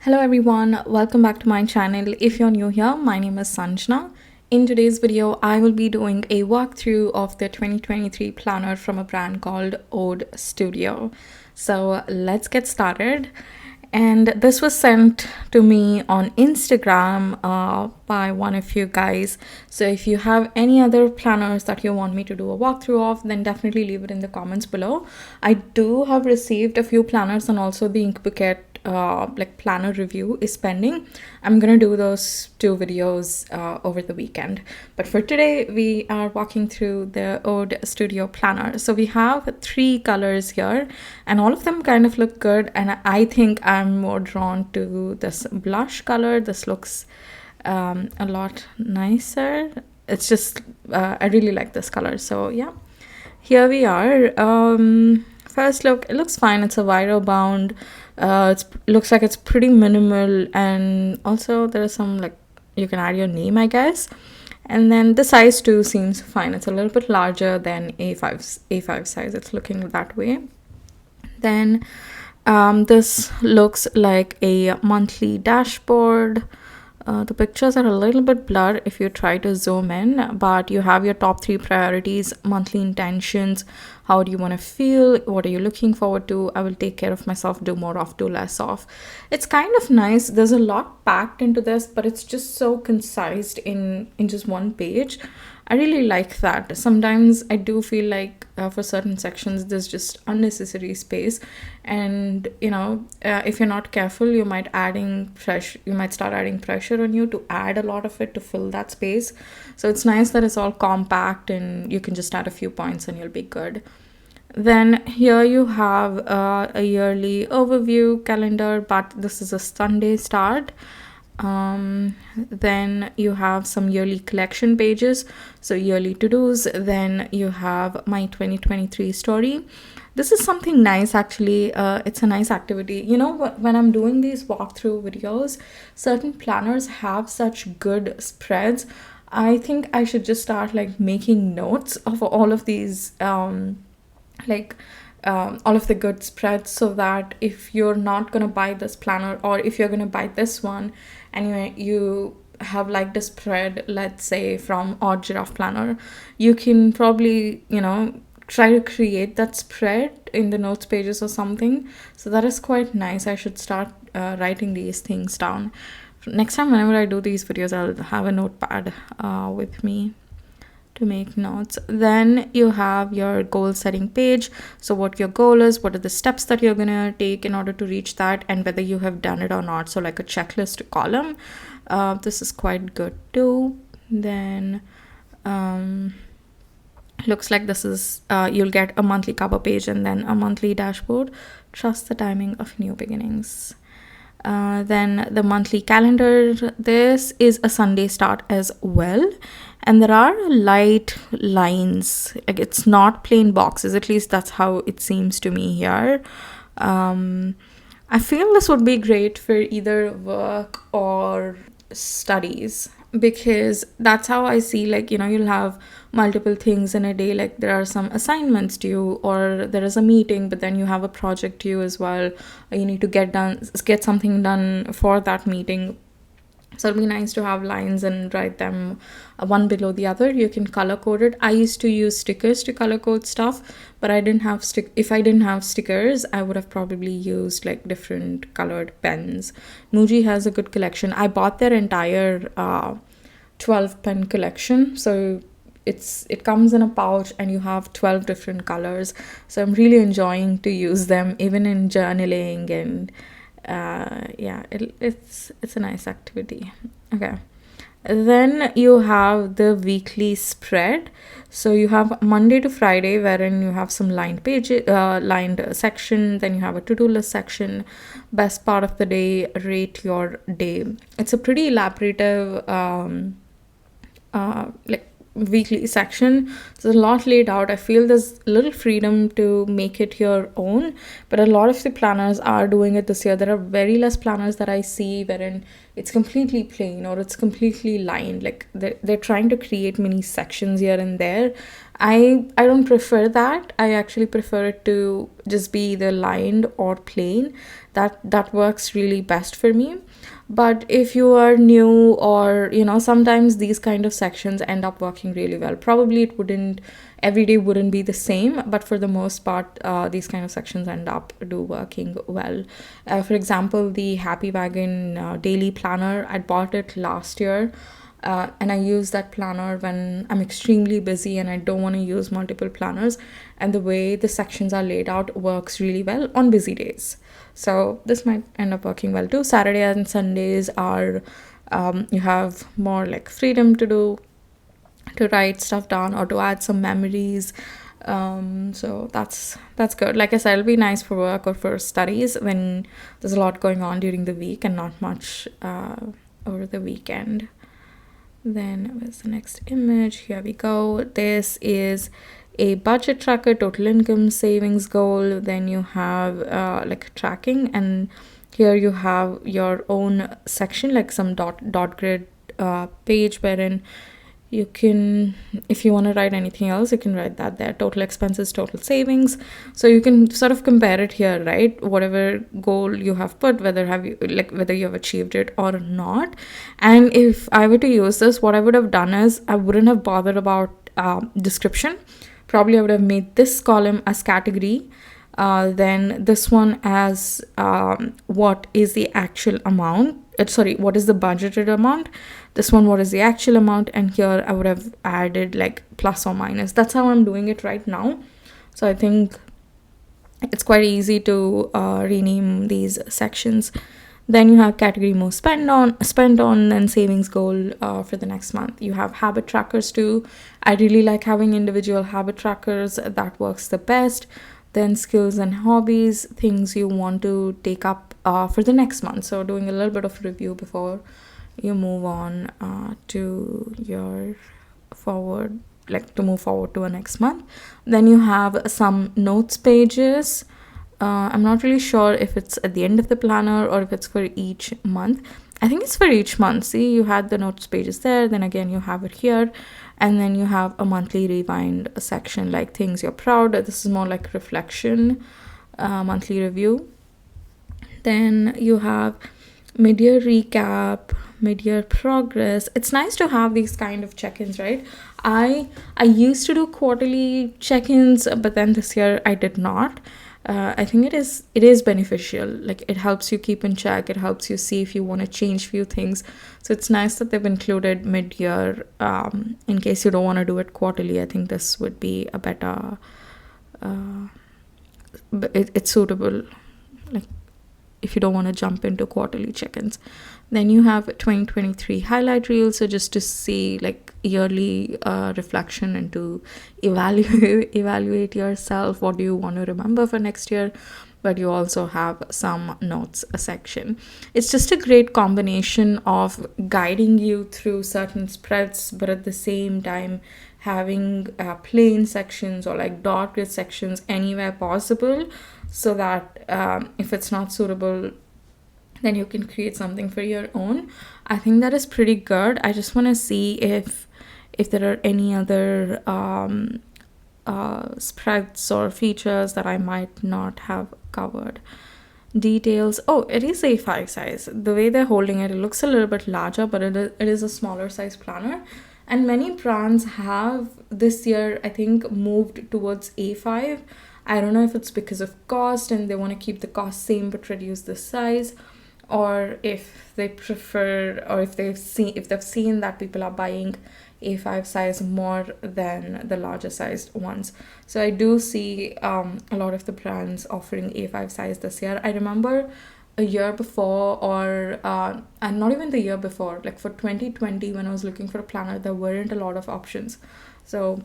Hello everyone, welcome back to my channel. If you're new here, my name is Sanjana. In today's video, I will be doing a walkthrough of the 2023 planner from a brand called Ode Studio. So let's get started. And this was sent to me on Instagram by one of you guys. So if you have any other planners that you want me to do a walkthrough of, then definitely leave it in the comments below. I do have received a few planners, and also the Ink Bucket planner review is pending. I'm gonna do those two videos over the weekend, but for today we are walking through the Ode Studio planner. So we have three colors here and all of them kind of look good, and I think I'm more drawn to this blush color. This looks a lot nicer. It's just I really like this color. So yeah, here we are. First look, it looks fine. It's a viral bound. It looks like it's pretty minimal, and also there's some, like, you can add your name, I guess. And then the size too seems fine. It's a little bit larger than A5 size. It's looking that way. Then this looks like a monthly dashboard. The pictures are a little bit blurred if you try to zoom in, but you have your top 3 priorities, monthly intentions, how do you want to feel, what are you looking forward to, I will take care of myself, do more of, do less of. It's kind of nice. There's a lot packed into this, but it's just so concise in just one page. I really like that. Sometimes I do feel like for certain sections there's just unnecessary space, and if you're not careful, you might start adding pressure on you to add a lot of it to fill that space. So it's nice that it's all compact and you can just add a few points and you'll be good. Then here you have a yearly overview calendar, but this is a Sunday start. Then you have some yearly collection pages, so yearly to-dos. Then you have my 2023 story. This is something nice, actually. It's a nice activity. When I'm doing these walkthrough videos, certain planners have such good spreads. I think I should just start making notes of all of these all of the good spreads, so that if you're not going to buy this planner, or if you're going to buy this one and you have liked a spread, let's say from Odd Giraffe Planner, you can probably try to create that spread in the notes pages or something. So that is quite nice. I should start writing these things down. Next time whenever I do these videos, I'll have a notepad with me to make notes. Then you have your goal setting page. So what your goal is, what are the steps that you're gonna take in order to reach that, and whether you have done it or not. So like a checklist column. This is quite good too. Then looks like this is you'll get a monthly cover page and then a monthly dashboard. Trust the timing of new beginnings. Then the monthly calendar. This is a Sunday start as well, and there are light lines. Like, it's not plain boxes, at least that's how it seems to me here. I feel this would be great for either work or studies, because that's how I see, you'll have multiple things in a day. Like, there are some assignments due, or there is a meeting, but then you have a project due as well. You need to get something done for that meeting. So it'll be nice to have lines and write them one below the other. You can color code it. I used to use stickers to color code stuff, but I didn't have if I didn't have stickers, I would have probably used different colored pens. Muji has a good collection. I bought their entire 12 pen collection. So it comes in a pouch and you have 12 different colors. So I'm really enjoying to use them even in journaling, and it's a nice activity. Okay, then you have the weekly spread. So you have Monday to Friday, wherein you have some lined section. Then you have a to-do list section. Best part of the day, rate your day. It's a pretty elaborative weekly section. There's a lot laid out. I feel there's a little freedom to make it your own, but a lot of the planners are doing it this year. There are very less planners that I see wherein it's completely plain or it's completely lined. Like they're trying to create mini sections here and there. I don't prefer that. I actually prefer it to just be either lined or plain. That works really best for me. But if you are new, or sometimes these kind of sections end up working really well. Probably it wouldn't, every day wouldn't be the same, but for the most part, these kind of sections end up do working well. For example, the Happy Wagon daily planner, I bought it last year. And I use that planner when I'm extremely busy and I don't want to use multiple planners. And the way the sections are laid out works really well on busy days. So this might end up working well too. Saturday and Sundays are, you have more like freedom to write stuff down or to add some memories. So that's good. Like I said, it'll be nice for work or for studies when there's a lot going on during the week and not much over the weekend. Then where's the next image? Here we go. This is a budget tracker, total income, savings goal. Then you have like tracking, and here you have your own section, like some dot grid page wherein you can, if you want to write anything else, you can write that there. Total expenses, total savings. So you can sort of compare it here, right? Whatever goal you have put, whether you have achieved it or not. And if I were to use this, what I would have done is I wouldn't have bothered about description. Probably I would have made this column as category, then this one as what is the actual amount, what is the budgeted amount, this one what is the actual amount, and here I would have added like plus or minus. That's how I'm doing it right now. So I think it's quite easy to rename these sections. Then you have category most spent on, and savings goal for the next month. You have habit trackers too. I really like having individual habit trackers. That works the best. Then skills and hobbies, things you want to take up for the next month. So doing a little bit of review before you move on to your forward, like to move forward to a next month. Then you have some notes pages. I'm not really sure if it's at the end of the planner or if it's for each month. I think it's for each month. See, you had the notes pages there, then again you have it here, and then you have a monthly rewind section, like things you're proud of. This is more like reflection, monthly review. Then you have mid-year recap, mid-year progress. It's nice to have these kind of check-ins, right? I used to do quarterly check-ins, but then this year I did not. I think it is beneficial. Like, it helps you keep in check. It helps you see if you want to change few things. So it's nice that they've included mid-year. In case you don't want to do it quarterly, I think this would be a better. It's suitable. Like, if you don't want to jump into quarterly check-ins. Then you have 2023 highlight reel, so just to see like yearly reflection and to evaluate yourself. What do you want to remember for next year? But you also have some notes section. It's just a great combination of guiding you through certain spreads, but at the same time having plain sections or like dot grid sections anywhere possible, so that if it's not suitable, then you can create something for your own. I think that is pretty good. I just want to see if there are any other spreads or features that I might not have covered. Details. Oh, it is A5 size. The way they're holding it, it looks a little bit larger, but it is a smaller size planner. And many brands have this year, I think, moved towards A5. I don't know if it's because of cost and they want to keep the cost same but reduce the size, or if they prefer, or if they've seen that people are buying A5 size more than the larger sized ones. So I do see a lot of the brands offering A5 size this year. I remember a year before, or and not even the year before, like for 2020 when I was looking for a planner, there weren't a lot of options. So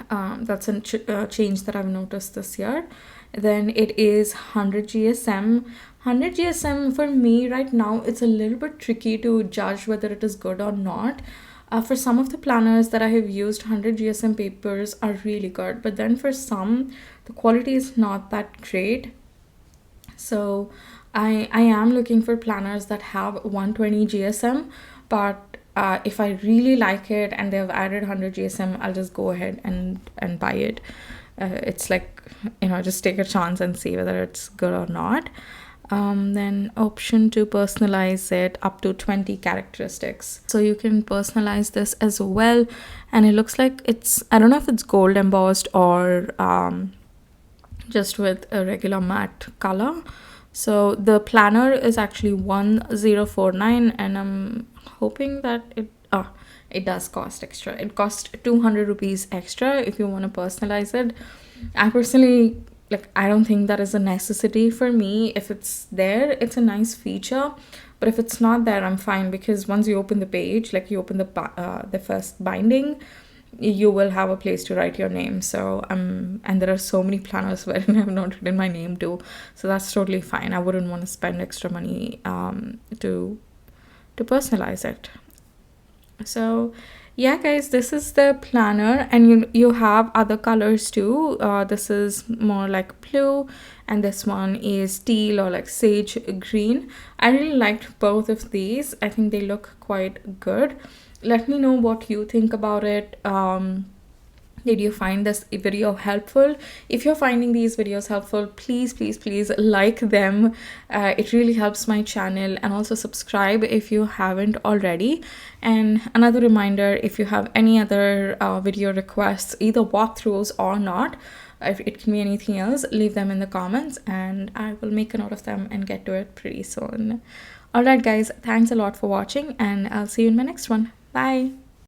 that's a change that I've noticed this year. Then it is 100 GSM. 100 GSM for me right now, it's a little bit tricky to judge whether it is good or not. For some of the planners that I have used, 100 GSM papers are really good, but then for some, the quality is not that great. So I am looking for planners that have 120 GSM, but if I really like it and they have added 100 GSM, I'll just go ahead and buy it. It's like, just take a chance and see whether it's good or not. Then option to personalize it up to 20 characteristics. So you can personalize this as well. And it looks like I don't know if it's gold embossed or just with a regular matte color. So the planner is actually 1049, and I'm hoping that it does cost extra. It costs 200 rupees extra if you want to personalize it. I personally, I don't think that is a necessity for me. If it's there, it's a nice feature, but if it's not there, I'm fine, because once you open the page, like you open the first binding, you will have a place to write your name. So and there are so many planners where I have not written my name too, so that's totally fine. I wouldn't want to spend extra money to personalize it. So yeah, guys, this is the planner, and you have other colors too. This is more like blue, and this one is teal or like sage green. I really liked both of these. I think they look quite good. Let me know what you think about it. Did you find this video helpful? If you're finding these videos helpful, please, please, please like them. It really helps my channel, and also subscribe if you haven't already. And another reminder, if you have any other video requests, either walkthroughs or not, if it can be anything else, leave them in the comments and I will make a note of them and get to it pretty soon. Alright guys, thanks a lot for watching, and I'll see you in my next one. Bye.